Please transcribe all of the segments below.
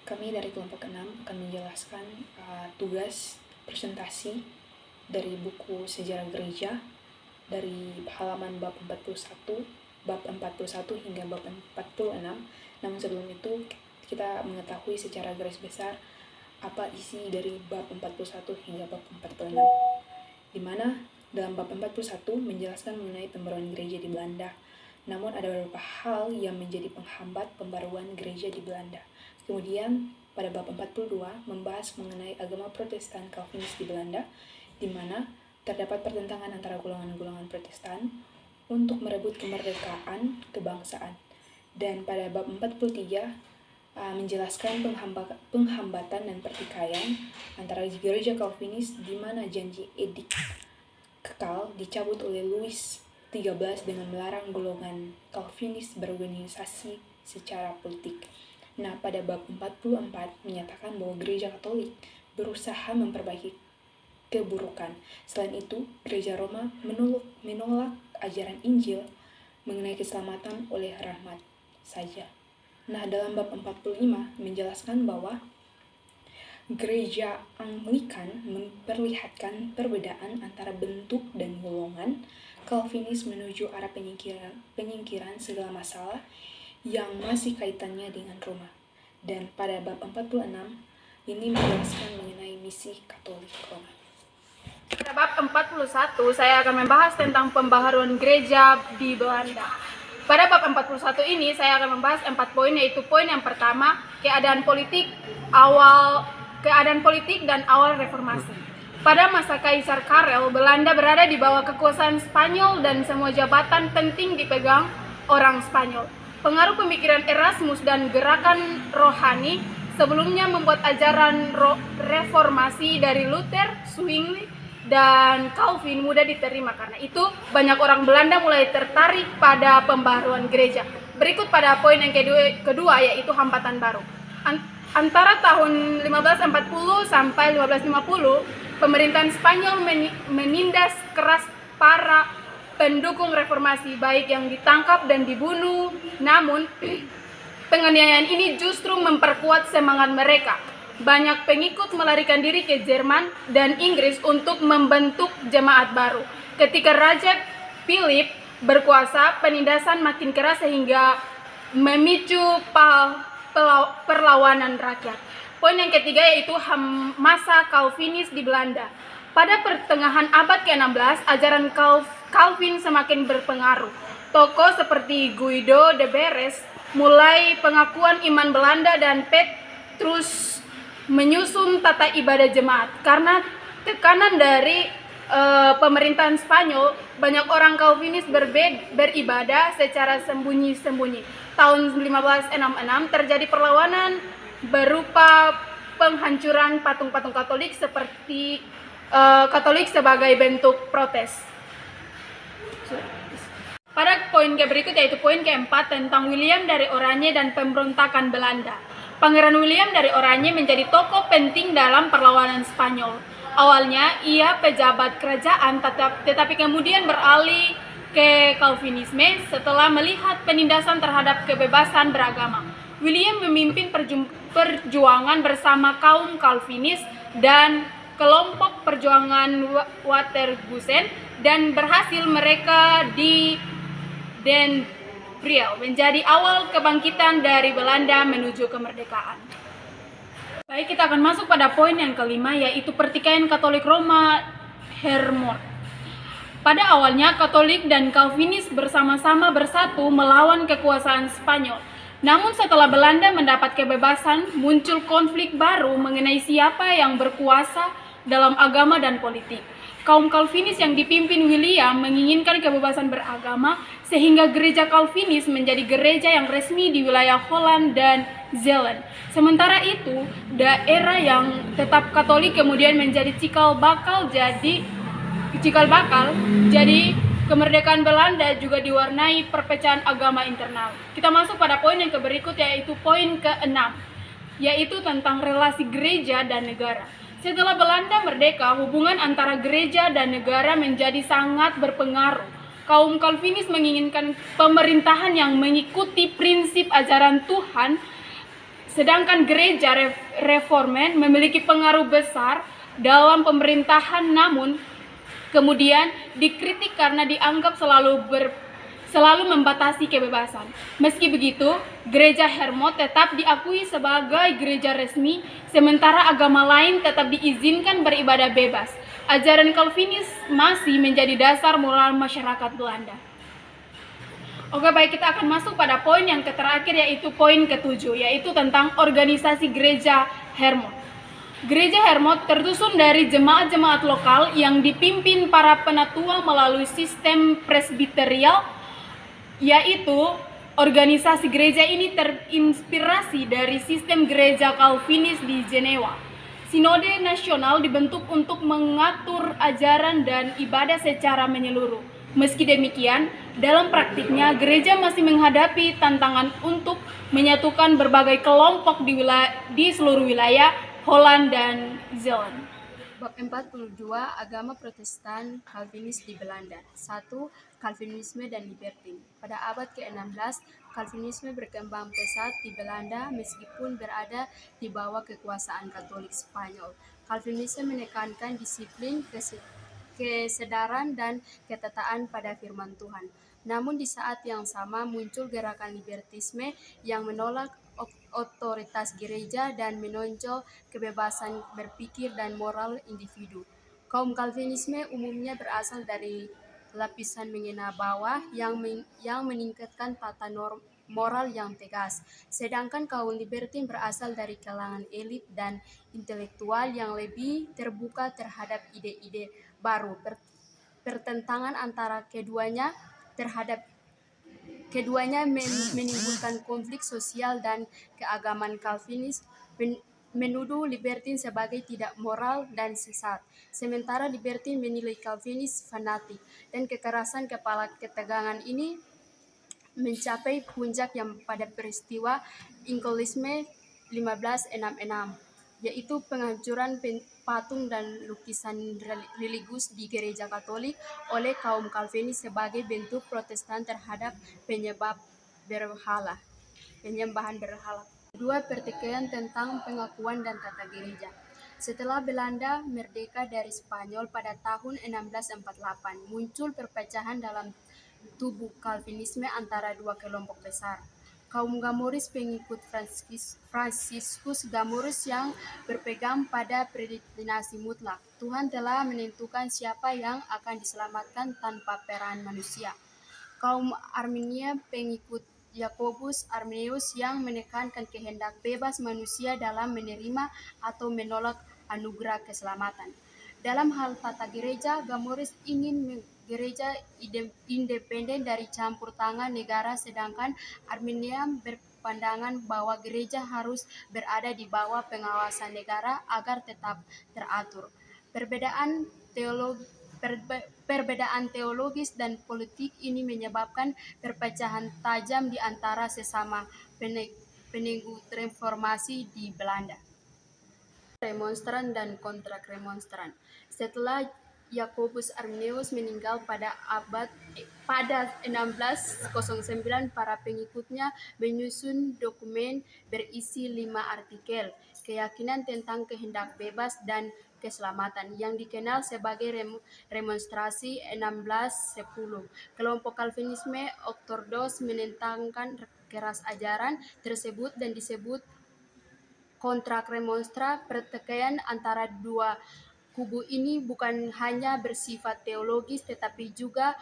Kami dari kelompok 6 akan menjelaskan tugas presentasi dari buku Sejarah Gereja dari halaman bab 41, bab 41 hingga bab 46. Namun sebelum itu kita mengetahui secara garis besar apa isi dari bab 41 hingga bab 46, di mana dalam bab 41 menjelaskan mengenai pembaruan gereja di Belanda. Namun ada beberapa hal yang menjadi penghambat pembaruan gereja di Belanda. Kemudian pada bab 42 membahas mengenai agama Protestan Calvinis di Belanda, di mana terdapat pertentangan antara golongan-golongan Protestan untuk merebut kemerdekaan kebangsaan. Dan pada bab 43 menjelaskan penghambatan dan pertikaian antara gereja Calvinis, di mana janji edik kekal dicabut oleh Louis XIII dengan melarang golongan Calvinis berorganisasi secara politik. Nah, pada bab 44 menyatakan bahwa gereja Katolik berusaha memperbaiki keburukan. Selain itu, gereja Roma menolak ajaran Injil mengenai keselamatan oleh rahmat saja. Nah, dalam bab 45 menjelaskan bahwa gereja Anglikan memperlihatkan perbedaan antara bentuk dan golongan. Calvinis menuju arah penyingkiran segala masalah yang masih kaitannya dengan Roma. Dan pada bab 46 ini menjelaskan mengenai misi Katolik Roma. Pada bab 41 saya akan membahas tentang pembaharuan gereja di Belanda. Pada bab 41 ini saya akan membahas 4 poin, yaitu poin yang pertama, keadaan politik dan awal reformasi. Pada masa Kaisar Karel, Belanda berada di bawah kekuasaan Spanyol dan semua jabatan penting dipegang orang Spanyol. Pengaruh pemikiran Erasmus dan gerakan rohani sebelumnya membuat ajaran reformasi dari Luther, Zwingli, dan Calvin mudah diterima. Karena itu, banyak orang Belanda mulai tertarik pada pembaharuan gereja. Berikut pada poin yang kedua yaitu hambatan baru. Antara tahun 1540 sampai 1550, pemerintahan Spanyol menindas keras para pendukung reformasi, baik yang ditangkap dan dibunuh. Namun, penganiayaan ini justru memperkuat semangat mereka. Banyak pengikut melarikan diri ke Jerman dan Inggris untuk membentuk jemaat baru. Ketika Raja Philip berkuasa, penindasan makin keras sehingga memicu perlawanan rakyat. Poin yang ketiga yaitu masa Calvinis di Belanda. Pada pertengahan abad ke-16, ajaran Calvin semakin berpengaruh. Tokoh seperti Guido de Beres mulai pengakuan iman Belanda dan Petrus menyusun tata ibadah jemaat. Karena tekanan dari pemerintahan Spanyol, banyak orang Calvinis beribadah secara sembunyi-sembunyi. Tahun 1566 terjadi perlawanan berupa penghancuran patung-patung Katolik seperti Katolik sebagai bentuk protes. Pada poin berikut yaitu poin keempat tentang William dari Oranje dan pemberontakan Belanda. Pangeran William dari Oranje menjadi tokoh penting dalam perlawanan Spanyol. Awalnya ia pejabat kerajaan, tetapi kemudian beralih ke Calvinisme setelah melihat penindasan terhadap kebebasan beragama. William memimpin perjuangan bersama kaum Calvinis dan kelompok perjuangan Watergusen, dan berhasil mereka di Den Briel menjadi awal kebangkitan dari Belanda menuju kemerdekaan. Baik, kita akan masuk pada poin yang kelima, yaitu pertikaian Katolik Roma Hermon. Pada awalnya Katolik dan Calvinis bersama-sama bersatu melawan kekuasaan Spanyol. Namun setelah Belanda mendapat kebebasan, muncul konflik baru mengenai siapa yang berkuasa dalam agama dan politik. Kaum Calvinis yang dipimpin William menginginkan kebebasan beragama, sehingga gereja Calvinis menjadi gereja yang resmi di wilayah Holland dan Zeeland. Sementara itu, daerah yang tetap Katolik kemudian menjadi cikal bakal. Jadi kemerdekaan Belanda juga diwarnai perpecahan agama internal. Kita masuk pada poin yang berikut, yaitu poin ke-6, yaitu tentang relasi gereja dan negara. Setelah Belanda merdeka, hubungan antara gereja dan negara menjadi sangat berpengaruh. Kaum Calvinis menginginkan pemerintahan yang mengikuti prinsip ajaran Tuhan, Sedangkan gereja reformen memiliki pengaruh besar dalam pemerintahan, namun kemudian dikritik karena dianggap selalu membatasi kebebasan. Meski begitu, gereja Hermod tetap diakui sebagai gereja resmi, sementara agama lain tetap diizinkan beribadah bebas. Ajaran Calvinis masih menjadi dasar moral masyarakat Belanda. Oke, baik, kita akan masuk pada poin yang terakhir, yaitu poin ke-7, yaitu tentang organisasi gereja Hermod. Gereja Hermod tersusun dari jemaat-jemaat lokal yang dipimpin para penatua melalui sistem presbiterial, yaitu organisasi gereja ini terinspirasi dari sistem gereja Calvinis di Jenewa. Sinode nasional dibentuk untuk mengatur ajaran dan ibadah secara menyeluruh. Meski demikian, dalam praktiknya gereja masih menghadapi tantangan untuk menyatukan berbagai kelompok di seluruh wilayah Holland dan Zeeland. Bab 42, Agama Protestan Calvinis di Belanda. 1. Calvinisme dan Libertin. Pada abad ke-16, Calvinisme berkembang pesat di Belanda meskipun berada di bawah kekuasaan Katolik Spanyol. Calvinisme menekankan disiplin, kesadaran, dan ketaatan pada firman Tuhan. Namun di saat yang sama muncul gerakan libertisme yang menolak otoritas gereja dan menonjol kebebasan berpikir dan moral individu. Kaum Calvinisme umumnya berasal dari lapisan menengah bawah yang meningkatkan tata moral yang tegas, sedangkan kaum libertin berasal dari kalangan elit dan intelektual yang lebih terbuka terhadap ide-ide baru. Pertentangan antara keduanya menimbulkan konflik sosial, dan keagamaan Calvinis menuduh libertin sebagai tidak moral dan sesat, sementara libertin menilai Calvinis fanatik, dan kekerasan kepala ketegangan ini mencapai puncak yang pada peristiwa Inkolisme 1566, yaitu penghancuran patung dan lukisan religius di gereja Katolik oleh kaum Calvinis sebagai bentuk protestan terhadap penyembahan berhala. Kedua, pertikaian tentang pengakuan dan tata gereja. Setelah Belanda merdeka dari Spanyol pada tahun 1648, muncul perpecahan dalam tubuh Calvinisme antara dua kelompok besar. Kaum Gamoris pengikut Fransiskus Gamoris yang berpegang pada predestinasi mutlak. Tuhan telah menentukan siapa yang akan diselamatkan tanpa peran manusia. Kaum Armenia pengikut Yakobus Arminius yang menekankan kehendak bebas manusia dalam menerima atau menolak anugerah keselamatan. Dalam hal tata gereja, Gamoris ingin gereja independen dari campur tangan negara, sedangkan Armenia berpandangan bahwa gereja harus berada di bawah pengawasan negara agar tetap teratur. Perbedaan teologis dan politik ini menyebabkan perpecahan tajam di antara sesama pengikut reformasi di Belanda. Remonstran dan kontrak-remonstran. Setelah Yakobus Arminius meninggal pada 1609, para pengikutnya menyusun dokumen berisi 5 artikel keyakinan tentang kehendak bebas dan keselamatan yang dikenal sebagai Remonstrasi 1610. Kelompok Calvinisme ortodoks menentangkan keras ajaran tersebut dan disebut kontrak remonstra. Pertikaian antara dua kubu ini bukan hanya bersifat teologis tetapi juga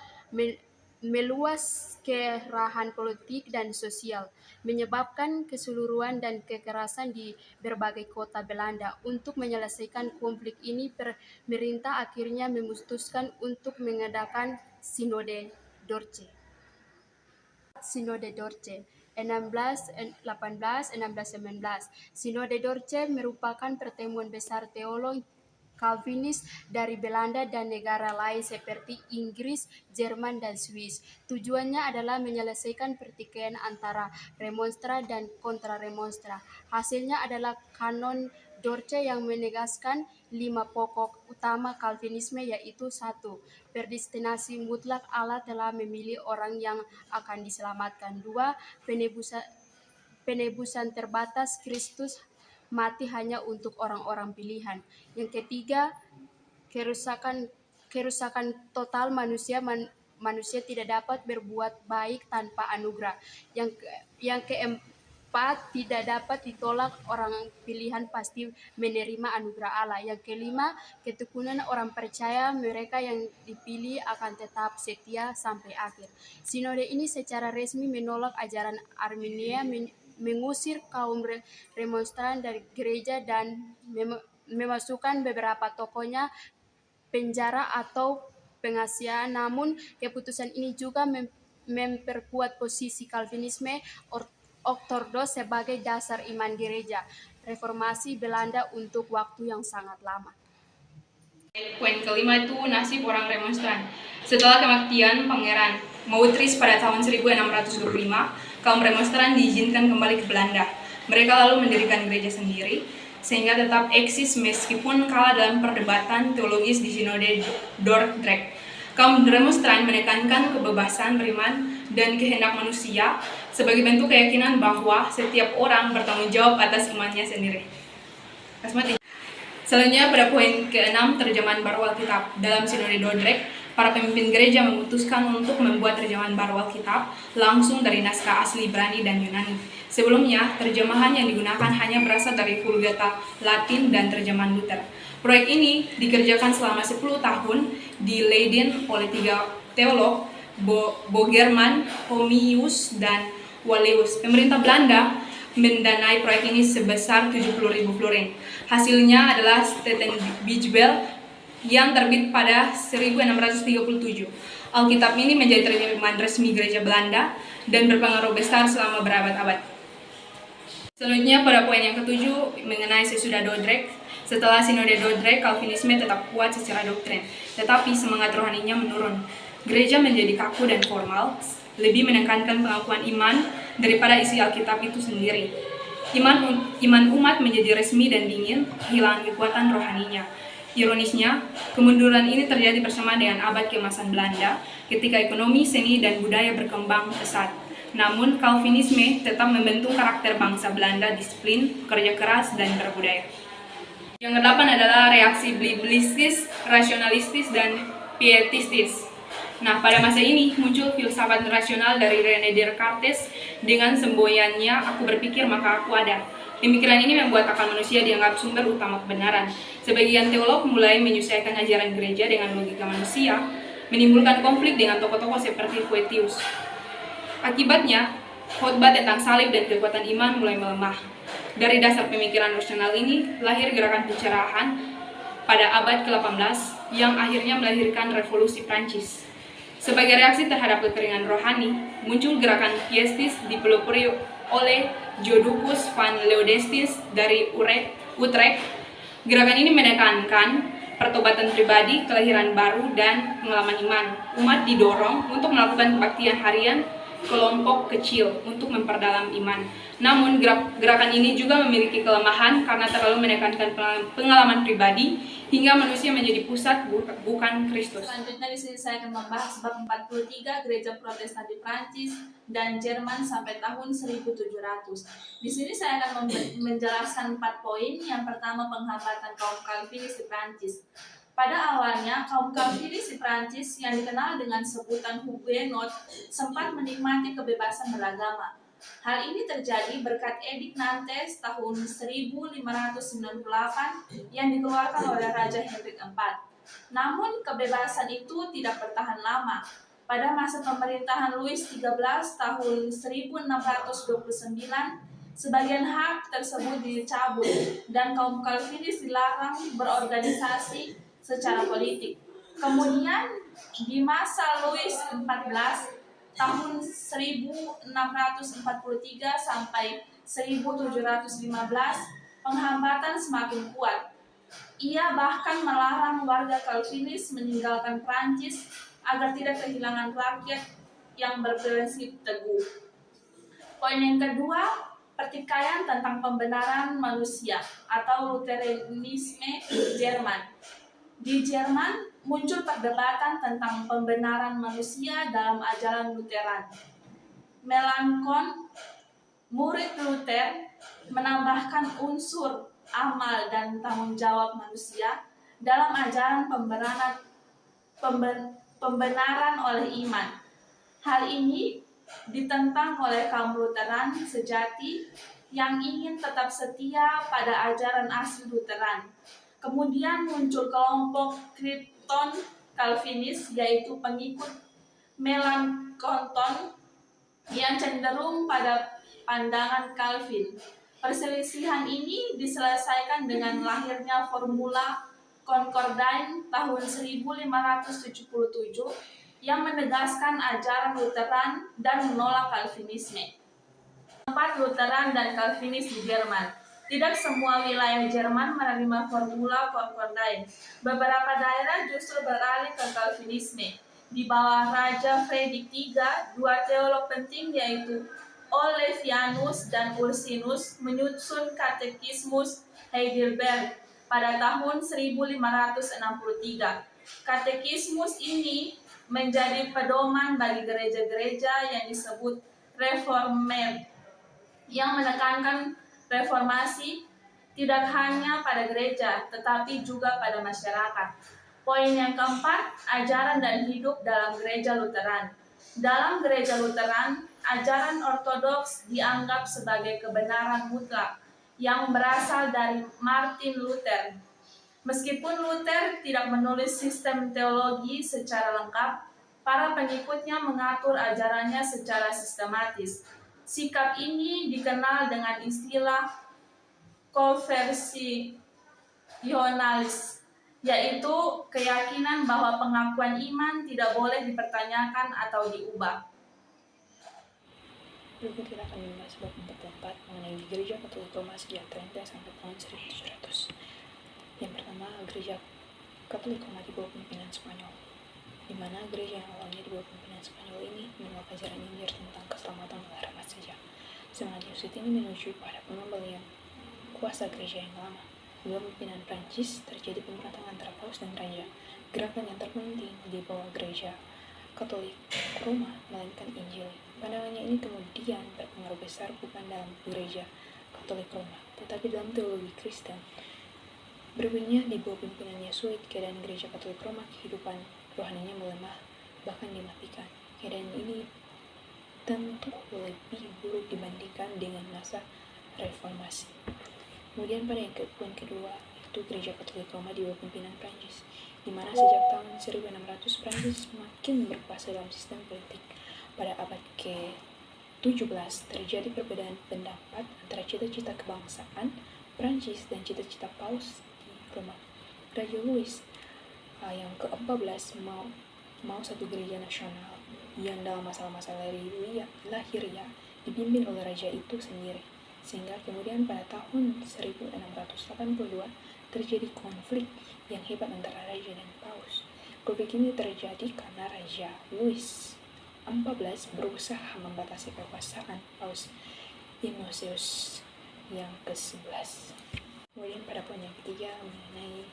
meluas ke ranah politik dan sosial, menyebabkan keseluruhan dan kekerasan di berbagai kota Belanda. Untuk menyelesaikan konflik ini, pemerintah akhirnya memutuskan untuk mengadakan Sinode Dorce. Sinode Dorce 1618-1619. Sinode Dorce merupakan pertemuan besar teolog Calvinis dari Belanda dan negara lain seperti Inggris, Jerman, dan Swiss. Tujuannya adalah menyelesaikan pertikaian antara remonstra dan kontra-remonstra. Hasilnya adalah Kanon Dorce yang menegaskan 5 pokok utama Calvinisme, yaitu 1. Predestinasi mutlak, Allah telah memilih orang yang akan diselamatkan. 2. penebusan terbatas, Kristus mati hanya untuk orang-orang pilihan. Yang ketiga, kerusakan total manusia tidak dapat berbuat baik tanpa anugerah. Yang keempat, tidak dapat ditolak, orang pilihan pasti menerima anugerah Allah. Yang kelima, ketekunan orang percaya, mereka yang dipilih akan tetap setia sampai akhir. Sinode ini secara resmi menolak ajaran Armenia, mengusir kaum remonstran dari gereja, dan memasukkan beberapa tokohnya penjara atau pengasihan. Namun keputusan ini juga memperkuat posisi Calvinisme ortodoks sebagai dasar iman gereja reformasi Belanda untuk waktu yang sangat lama. Poin kelima itu nasib orang remonstran. Setelah kematian Pangeran Maurits pada tahun 1625, kaum remonstran diizinkan kembali ke Belanda. Mereka lalu mendirikan gereja sendiri, sehingga tetap eksis meskipun kalah dalam perdebatan teologis di Sinode Dordrecht. Kaum remonstran menekankan kebebasan beriman dan kehendak manusia sebagai bentuk keyakinan bahwa setiap orang bertanggung jawab atas imannya sendiri. Selanjutnya pada poin ke-6, terjemahan baru Alkitab. Dalam Sinode Dordrecht, para pemimpin gereja memutuskan untuk membuat terjemahan baru Alkitab langsung dari naskah asli Ibrani dan Yunani. Sebelumnya, terjemahan yang digunakan hanya berasal dari Vulgata Latin dan terjemahan Luther. Proyek ini dikerjakan selama 10 tahun di Leiden oleh 3 teolog, Bogerman, Homius, dan Waleus. Pemerintah Belanda mendanai proyek ini sebesar 70.000 florin. Hasilnya adalah Statenbijbel yang terbit pada 1637. Alkitab ini menjadi terjemahan resmi gereja Belanda dan berpengaruh besar selama berabad-abad. Selanjutnya pada poin yang ke-7 mengenai sesudah Dordrecht. Setelah Sinode Dordrecht, Calvinisme tetap kuat secara doktrin, tetapi semangat rohaninya menurun. Gereja menjadi kaku dan formal, lebih menekankan pengakuan iman daripada isi Alkitab itu sendiri. Iman umat menjadi resmi dan dingin, kehilangan kekuatan rohaninya. Ironisnya, kemunduran ini terjadi bersamaan dengan abad keemasan Belanda, ketika ekonomi, seni, dan budaya berkembang pesat. Namun, Calvinisme tetap membentuk karakter bangsa Belanda, disiplin, kerja keras, dan berbudaya. Yang ke-8 adalah reaksi biblistis, rasionalistis, dan pietistis. Nah, pada masa ini muncul filsafat rasional dari René Descartes dengan semboyannya "aku berpikir maka aku ada". Pemikiran ini membuat akal manusia dianggap sumber utama kebenaran. Sebagian teolog mulai menyesuaikan ajaran gereja dengan logika manusia, menimbulkan konflik dengan tokoh-tokoh seperti Boethius. Akibatnya, khotbah tentang salib dan kekuatan iman mulai melemah. Dari dasar pemikiran rasional ini, lahir gerakan pencerahan pada abad ke-18 yang akhirnya melahirkan revolusi Prancis. Sebagai reaksi terhadap kekeringan rohani, muncul gerakan piestis dipelopori oleh Joodocus van Leodestis dari Utrecht. Gerakan ini menekankan pertobatan pribadi, kelahiran baru, dan pengalaman iman. Umat didorong untuk melakukan kebaktian harian kelompok kecil untuk memperdalam iman. Namun gerakan ini juga memiliki kelemahan karena terlalu menekankan pengalaman pribadi hingga manusia menjadi pusat bukan Kristus. Selanjutnya di sini saya akan membahas bab 43 gereja Protestan di Prancis dan Jerman sampai tahun 1700. Di sini saya akan menjelaskan 4 poin. Yang pertama, penghambatan kaum Calvinis di Prancis. Pada awalnya, kaum Calvinis di Prancis yang dikenal dengan sebutan Huguenot sempat menikmati kebebasan beragama. Hal ini terjadi berkat Edik Nantes tahun 1598 yang dikeluarkan oleh Raja Hendrik IV. Namun, kebebasan itu tidak bertahan lama. Pada masa pemerintahan Louis XIII tahun 1629, sebagian hak tersebut dicabut dan kaum Calvinis dilarang berorganisasi secara politik. Kemudian di masa Louis XIV tahun 1643 sampai 1715, penghambatan semakin kuat. Ia bahkan melarang warga Calvinis meninggalkan Prancis agar tidak kehilangan rakyat yang berprinsip teguh. Poin yang kedua, pertikaian tentang pembenaran manusia atau Lutheranisme Jerman. Di Jerman muncul perdebatan tentang pembenaran manusia dalam ajaran Lutheran. Murid Luther menambahkan unsur amal dan tanggung jawab manusia dalam ajaran pembenaran oleh iman. Hal ini ditentang oleh kaum Lutheran sejati yang ingin tetap setia pada ajaran asli Lutheran. Kemudian muncul kelompok Krypton Calvinis, yaitu pengikut Melanchthon yang cenderung pada pandangan Calvin. Perselisihan ini diselesaikan dengan lahirnya formula Concordain tahun 1577 yang menegaskan ajaran Lutheran dan menolak Calvinisme. Tempat Lutheran dan Calvinis di Jerman. Tidak semua wilayah Jerman menerima formula Concordain. Beberapa daerah justru beralih ke Calvinisme. Di bawah Raja Friedrich III, dua teolog penting yaitu Olevianus dan Ursinus menyusun Katekismus Heidelberg pada tahun 1563. Katekismus ini menjadi pedoman bagi gereja-gereja yang disebut Reformed, yang menekankan reformasi tidak hanya pada gereja, tetapi juga pada masyarakat. Poin yang keempat, ajaran dan hidup dalam gereja Lutheran. Dalam gereja Lutheran, ajaran ortodoks dianggap sebagai kebenaran mutlak yang berasal dari Martin Luther. Meskipun Luther tidak menulis sistem teologi secara lengkap, para pengikutnya mengatur ajarannya secara sistematis. Sikap ini dikenal dengan istilah konversionalis, yaitu keyakinan bahwa pengakuan iman tidak boleh dipertanyakan atau diubah. Berikut kita akan membahas bab 44 mengenai Gereja Katolik Roma sejak Trento sampai tahun 1700. Yang pertama, Gereja Katolik Roma di bawah pimpinan Spanyol, di mana gereja yang awalnya di bawah pimpinan Spanyol ini menolak ajaran Injil tentang keselamatan oleh rahmat saja. Semangat Yesus ini menuju pada pengembalian kuasa gereja yang lama. Di bawah pimpinan Prancis terjadi pemberontakan antara paus dan raja. Gerakan yang terpenting di bawah Gereja Katolik Roma melainkan Injil. Pandangannya ini kemudian berpengaruh besar bukan dalam Gereja Katolik Roma, tetapi dalam teologi Kristen. Berikutnya, di bawah pimpinan Yesuit, keadaan Gereja Katolik Roma kehidupan rohaninya melemah, bahkan dimatikan. Keadaan ini tentu lebih buruk dibandingkan dengan masa reformasi. Kemudian pada poin kedua, itu Gereja Katolik Roma di bawah pimpinan Prancis, di mana sejak tahun 1600 Prancis semakin berkuasa dalam sistem politik. Pada abad ke-17 terjadi perbedaan pendapat antara cita-cita kebangsaan Prancis dan cita-cita paus di Roma. Raja Louis yang ke-14 mau satu gereja nasional yang dalam masalah-masalah lahiriah dipimpin oleh raja itu sendiri, sehingga kemudian pada tahun 1682 terjadi konflik yang hebat antara raja dan paus. Konflik ini terjadi karena Raja Louis XIV berusaha membatasi kekuasaan Paus Innocentius yang ke-11. Kemudian pada poin yang ketiga mengenai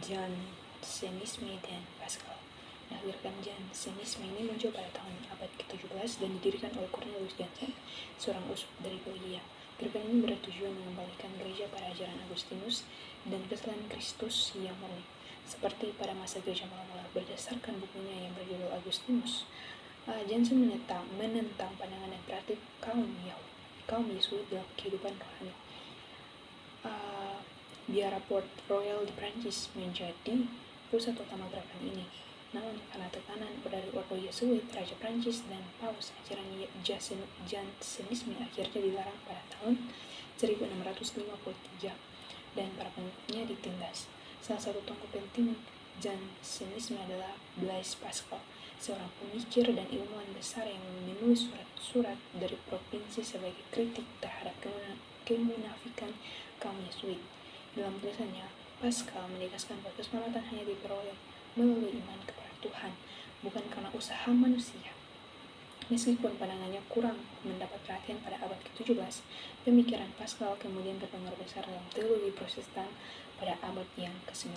Jansenisme dan Pascal. Nah, gerakan Jansenisme ini muncul pada tahun abad ke-17 dan didirikan oleh Cornelius Jansen, seorang uskup dari Belgia. Gerakan ini bertujuan mengembalikan gereja pada ajaran Agustinus dan kesalahan Kristus yang murni, seperti pada masa gereja mula-mula. Berdasarkan bukunya yang berjudul Agustinus, Jansen menentang pandangan dan praktik kaum Yesuit dalam kehidupan rohani. Biara Port Royal di Prancis menjadi pusat utama gerakan ini. Namun karena tekanan dari ordo Yesuit, Raja Prancis dan Paus, ajaran Jansenisme akhirnya dilarang pada tahun 1653 dan para pengikutnya ditindas. Salah satu tokoh penting Jansenisme adalah Blaise Pascal, seorang pemikir dan ilmuwan besar yang menulis surat-surat dari provinsi sebagai kritik terhadap kemunafikan kaum Yesuit. Dalam tulisannya, Pascal menegaskan bahwa keselamatan hanya diperoleh melalui iman kepada Tuhan, bukan karena usaha manusia. Meskipun pandangannya kurang mendapat perhatian pada abad ke-17, pemikiran Pascal kemudian berpengaruh besar dalam teologi Protestan pada abad yang ke-19.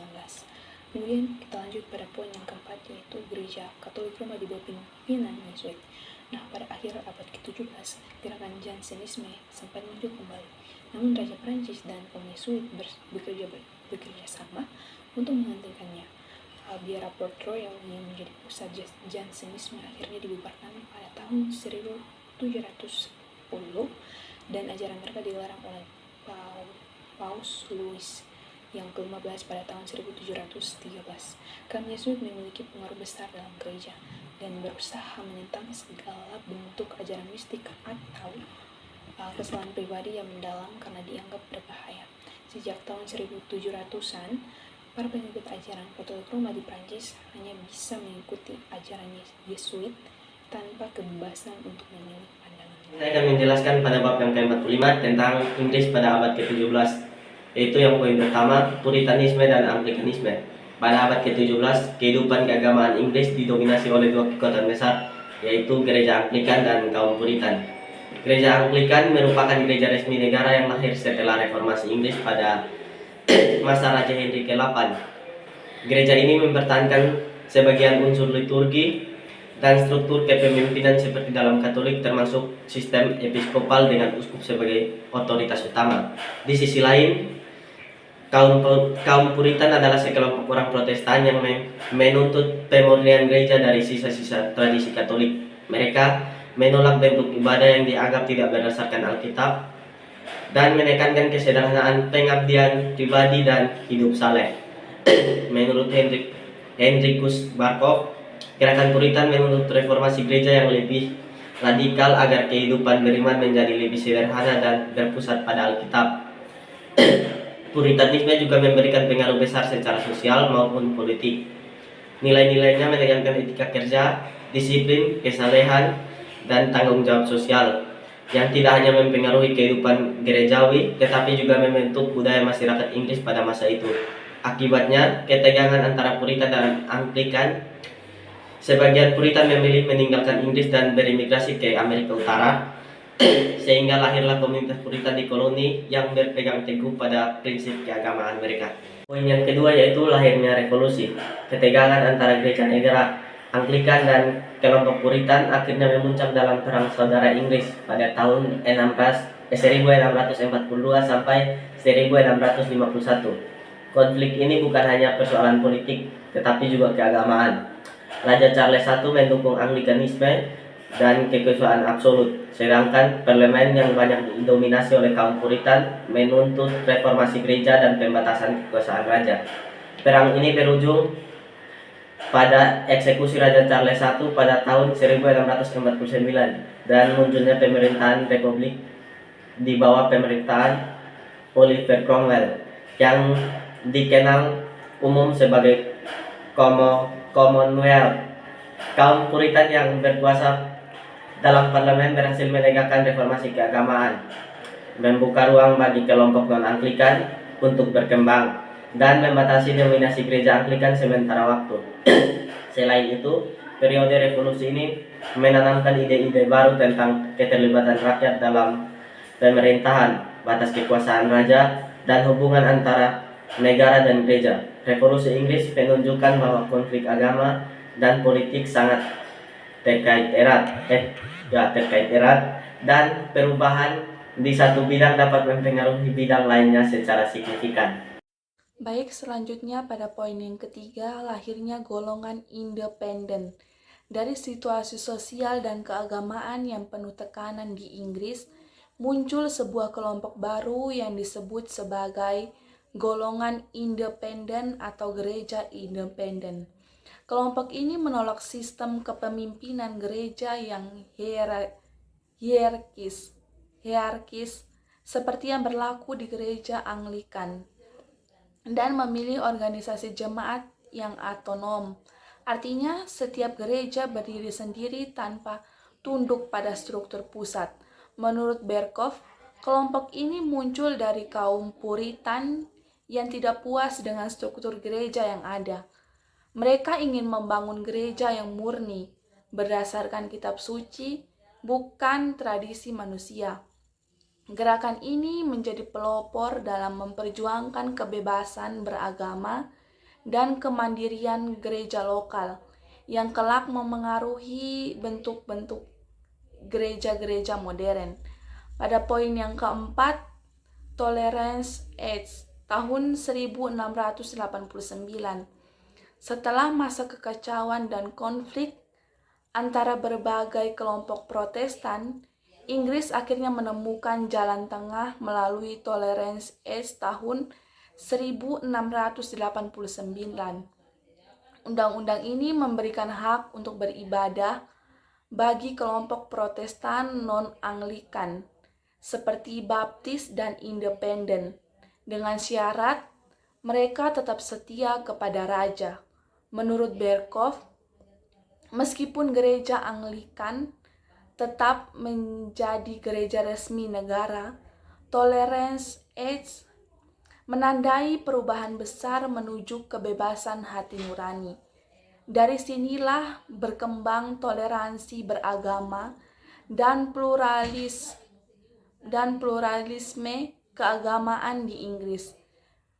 Kemudian kita lanjut pada poin yang keempat, yaitu gereja Katolik Roma di bawah pimpinan Yesuit. Nah, pada akhir abad ke-17, gerakan Jansenisme sempat muncul kembali. Namun Raja Prancis dan kaum Yesuit bekerja sama untuk menghentikannya. Biara Port Royal yang menjadi pusat Jansenisme akhirnya dibubarkan pada tahun 1710 dan ajaran mereka dilarang oleh Paus Louis yang ke-15 pada tahun 1713. Kaum Yesuit memiliki pengaruh besar dalam gereja dan berusaha menentang segala bentuk ajaran mistik atau kesalahan pribadi yang mendalam karena dianggap berbahaya. Sejak tahun 1700-an, para pengikut ajaran Katolik Roma di Prancis hanya bisa mengikuti ajaran Yesuit tanpa kebebasan untuk memilih pandangan. Saya akan menjelaskan pada bab yang ke-45 tentang Inggris pada abad ke-17, yaitu yang poin pertama, Puritanisme dan Anglikanisme. Pada abad ke-17, kehidupan keagamaan Inggris didominasi oleh dua kekuatan besar, yaitu gereja Anglikan dan kaum Puritan. Gereja Anglikan merupakan gereja resmi negara yang lahir setelah reformasi Inggris pada masa Raja Henry ke-8. Gereja ini mempertahankan sebagian unsur liturgi dan struktur kepemimpinan seperti dalam Katolik, termasuk sistem episkopal dengan uskup sebagai otoritas utama. Di sisi lain, kaum Puritan adalah sekelompok orang Protestan yang menuntut pemurnian gereja dari sisa-sisa tradisi Katolik. Mereka menolak bentuk ibadah yang dianggap tidak berdasarkan Alkitab dan menekankan kesederhanaan, pengabdian pribadi dan hidup saleh. Menurut Henricus Barkov, gerakan Puritan menuntut reformasi gereja yang lebih radikal agar kehidupan beriman menjadi lebih sederhana dan berpusat pada Alkitab. Puritanisme juga memberikan pengaruh besar secara sosial maupun politik. Nilai-nilainya menekankan etika kerja, disiplin, kesalehan, dan tanggung jawab sosial yang tidak hanya mempengaruhi kehidupan gerejawi, tetapi juga membentuk budaya masyarakat Inggris pada masa itu. Akibatnya, ketegangan antara Puritan dan Anglikan. Sebagian Puritan memilih meninggalkan Inggris dan berimigrasi ke Amerika Utara, sehingga lahirlah komunitas Puritan di koloni yang berpegang teguh pada prinsip keagamaan mereka. Poin yang kedua yaitu lahirnya revolusi. Ketegangan antara gereja negara Anglikan dan kelompok Puritan akhirnya memuncak dalam Perang Saudara Inggris pada tahun 1642 sampai 1651. Konflik ini bukan hanya persoalan politik, tetapi juga keagamaan. Raja Charles I mendukung Anglikanisme dan kekuasaan absolut, sedangkan parlemen yang banyak didominasi oleh kaum Puritan menuntut reformasi gereja dan pembatasan kekuasaan raja. Perang ini berujung pada eksekusi Raja Charles I pada tahun 1649 dan munculnya pemerintahan republik di bawah pemerintahan Oliver Cromwell yang dikenal umum sebagai Commonwealth. Kaum Puritan yang berkuasa dalam parlemen berhasil menegakkan reformasi keagamaan, membuka ruang bagi kelompok non-Anglikan untuk berkembang, dan membatasi dominasi gereja Anglikan sementara waktu. Selain itu, periode revolusi ini menanamkan ide-ide baru tentang keterlibatan rakyat dalam pemerintahan, batas kekuasaan raja, dan hubungan antara negara dan gereja. Revolusi Inggris menunjukkan bahwa konflik agama dan politik sangat terkait erat dan perubahan di satu bidang dapat mempengaruhi bidang lainnya secara signifikan. Baik, selanjutnya pada poin yang ketiga, lahirnya golongan independen. Dari situasi sosial dan keagamaan yang penuh tekanan di Inggris, muncul sebuah kelompok baru yang disebut sebagai golongan independen atau gereja independen. Kelompok ini menolak sistem kepemimpinan gereja yang hierarkis seperti yang berlaku di gereja Anglikan dan memilih organisasi jemaat yang otonom. Artinya, setiap gereja berdiri sendiri tanpa tunduk pada struktur pusat. Menurut Berkov, kelompok ini muncul dari kaum Puritan yang tidak puas dengan struktur gereja yang ada. Mereka ingin membangun gereja yang murni, berdasarkan kitab suci, bukan tradisi manusia. Gerakan ini menjadi pelopor dalam memperjuangkan kebebasan beragama dan kemandirian gereja lokal yang kelak memengaruhi bentuk-bentuk gereja-gereja modern. Pada poin yang keempat, Tolerance Acts tahun 1689. Setelah masa kekacauan dan konflik antara berbagai kelompok Protestan, Inggris akhirnya menemukan jalan tengah melalui Tolerance Acts tahun 1689. Undang-undang ini memberikan hak untuk beribadah bagi kelompok Protestan non-Anglikan seperti Baptis dan Independen, dengan syarat mereka tetap setia kepada raja. Menurut Berkhof, meskipun gereja Anglikan tetap menjadi gereja resmi negara, Tolerance Acts menandai perubahan besar menuju kebebasan hati nurani. Dari sinilah berkembang toleransi beragama dan pluralisme keagamaan di Inggris,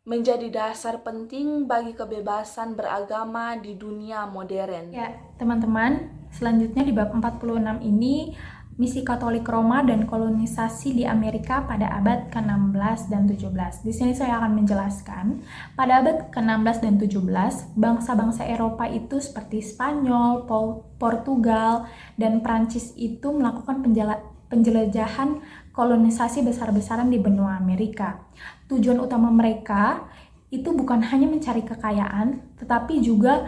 menjadi dasar penting bagi kebebasan beragama di dunia modern. Ya, teman-teman, selanjutnya di bab 46 ini misi Katolik Roma dan kolonisasi di Amerika pada abad ke-16 dan 17. Di sini saya akan menjelaskan, pada abad ke-16 dan 17, bangsa-bangsa Eropa itu seperti Spanyol, Portugal, dan Prancis itu melakukan penjelajahan kolonisasi besar-besaran di benua Amerika. Tujuan utama mereka itu bukan hanya mencari kekayaan, tetapi juga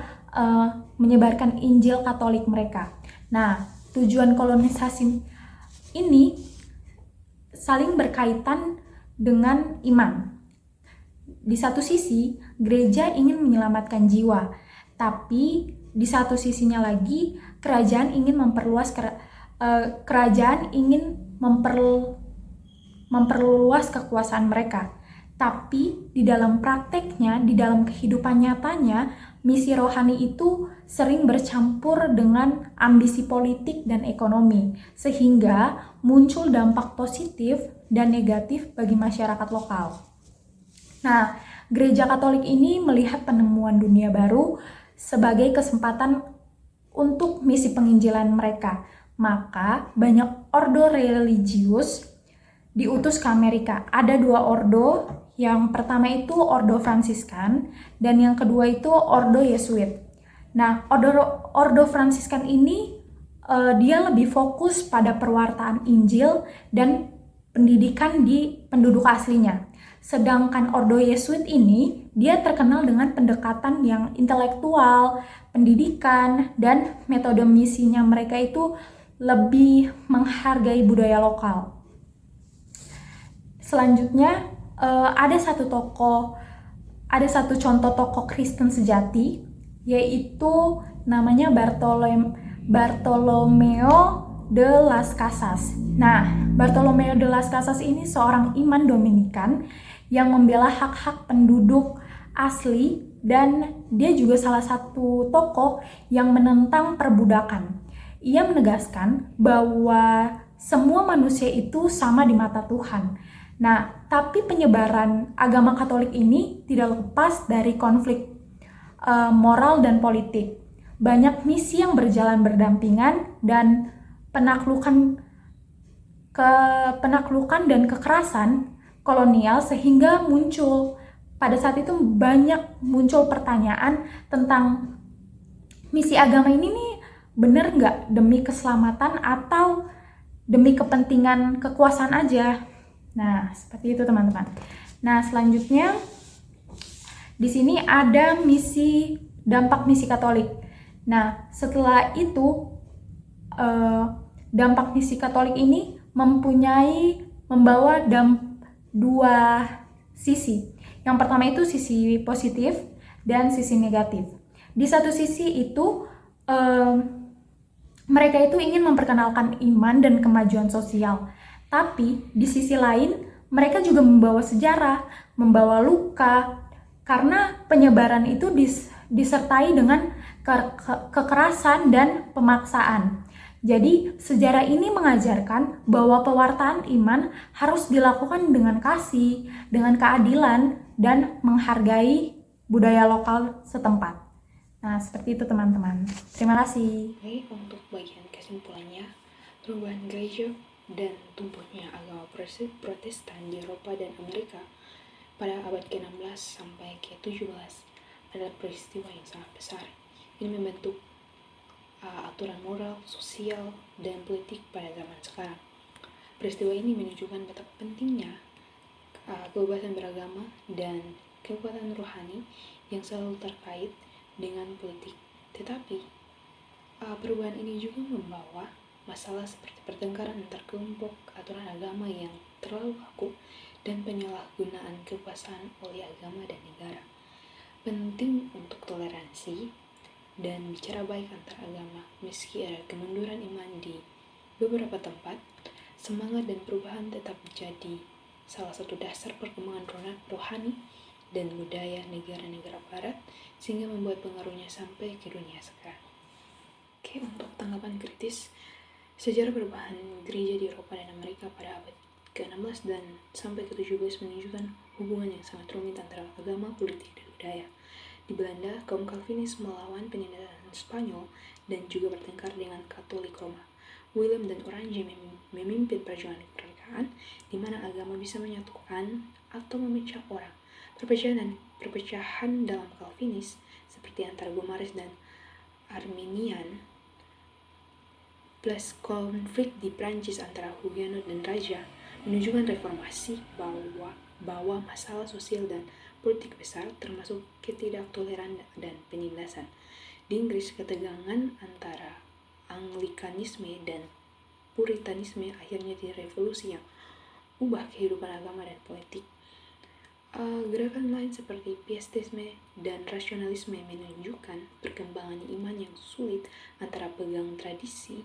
menyebarkan Injil Katolik mereka. Nah, tujuan kolonisasi ini saling berkaitan dengan iman. Di satu sisi, gereja ingin menyelamatkan jiwa, tapi di satu sisinya lagi, kerajaan ingin memperluas kekuasaan mereka. Tapi di dalam prakteknya, di dalam kehidupan nyatanya, misi rohani itu sering bercampur dengan ambisi politik dan ekonomi, sehingga muncul dampak positif dan negatif bagi masyarakat lokal. Nah, Gereja Katolik ini melihat penemuan dunia baru sebagai kesempatan untuk misi penginjilan mereka. Maka banyak ordo religius diutus ke Amerika. Ada 2 ordo. Yang pertama itu Ordo Fransiskan dan yang kedua itu Ordo Yesuit. Nah, Ordo Fransiskan ini dia lebih fokus pada perwartaan Injil dan pendidikan di penduduk aslinya. Sedangkan Ordo Yesuit ini dia terkenal dengan pendekatan yang intelektual, pendidikan, dan metode misinya mereka itu lebih menghargai budaya lokal. Selanjutnya ada satu contoh tokoh Kristen sejati, yaitu namanya Bartolomeo de las Casas. Nah, Bartolomeo de las Casas ini seorang imam Dominikan yang membela hak-hak penduduk asli, dan dia juga salah satu tokoh yang menentang perbudakan. Ia menegaskan bahwa semua manusia itu sama di mata Tuhan. Nah, tapi penyebaran agama Katolik ini tidak lepas dari konflik moral dan politik. Banyak misi yang berjalan berdampingan dan penaklukan dan kekerasan kolonial, sehingga pada saat itu banyak muncul pertanyaan tentang misi agama ini nih bener nggak demi keselamatan atau demi kepentingan kekuasaan aja. Nah, seperti itu teman-teman. Nah, selanjutnya di sini ada dampak misi Katolik. Nah, setelah itu dampak misi Katolik ini membawa 2 sisi. Yang pertama itu sisi positif dan sisi negatif. Di satu sisi itu mereka itu ingin memperkenalkan iman dan kemajuan sosial. Tapi di sisi lain, mereka juga membawa sejarah, membawa luka, karena penyebaran itu disertai dengan kekerasan dan pemaksaan. Jadi, sejarah ini mengajarkan bahwa pewartaan iman harus dilakukan dengan kasih, dengan keadilan, dan menghargai budaya lokal setempat. Nah, seperti itu teman-teman. Terima kasih. Baik, untuk bagian kesimpulannya, perubahan gereja dan tumbuhnya agama Protestan di Eropa dan Amerika pada abad ke-16 sampai ke-17 adalah peristiwa yang sangat besar. Ini membentuk aturan moral, sosial, dan politik pada zaman sekarang. Peristiwa ini menunjukkan betapa pentingnya kebebasan beragama dan kekuatan rohani yang selalu terkait dengan politik. Tetapi perubahan ini juga membawa masalah seperti pertengkaran antar kelompok, aturan agama yang terlalu kaku, dan penyalahgunaan kekuasaan oleh agama dan negara. Penting untuk toleransi dan bicara baik antar agama. Meski ada kemunduran iman di beberapa tempat, semangat dan perubahan tetap menjadi salah satu dasar perkembangan rohani dan budaya negara-negara barat, sehingga membuat pengaruhnya sampai ke dunia sekarang. Oke, untuk tanggapan kritis, sejarah perubahan gereja di Eropa dan Amerika pada abad ke-16 dan sampai ke-17 menunjukkan hubungan yang sangat rumit antara agama, politik, dan budaya. Di Belanda, kaum Calvinis melawan penindasan Spanyol dan juga bertengkar dengan Katolik Roma. William dan Orange memimpin perjuangan kemerdekaan, di mana agama bisa menyatukan atau memecah orang. Perpecahan dalam Calvinis, seperti antara Gomares dan Arminian, plus konflik di Prancis antara Huguenot dan Raja, menunjukkan reformasi bahwa masalah sosial dan politik besar termasuk ketidaktoleran dan penindasan. Di Inggris, ketegangan antara Anglikanisme dan Puritanisme akhirnya di revolusi yang ubah kehidupan agama dan politik. Gerakan lain seperti Pietisme dan Rasionalisme menunjukkan perkembangan iman yang sulit antara pegang tradisi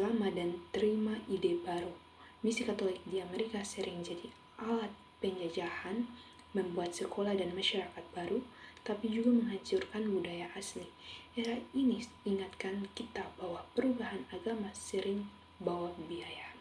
lama dan terima ide baru. Misi Katolik di Amerika sering jadi alat penjajahan, membuat sekolah dan masyarakat baru, tapi juga menghancurkan budaya asli. Era ini ingatkan kita bahwa perubahan agama sering bawa biaya.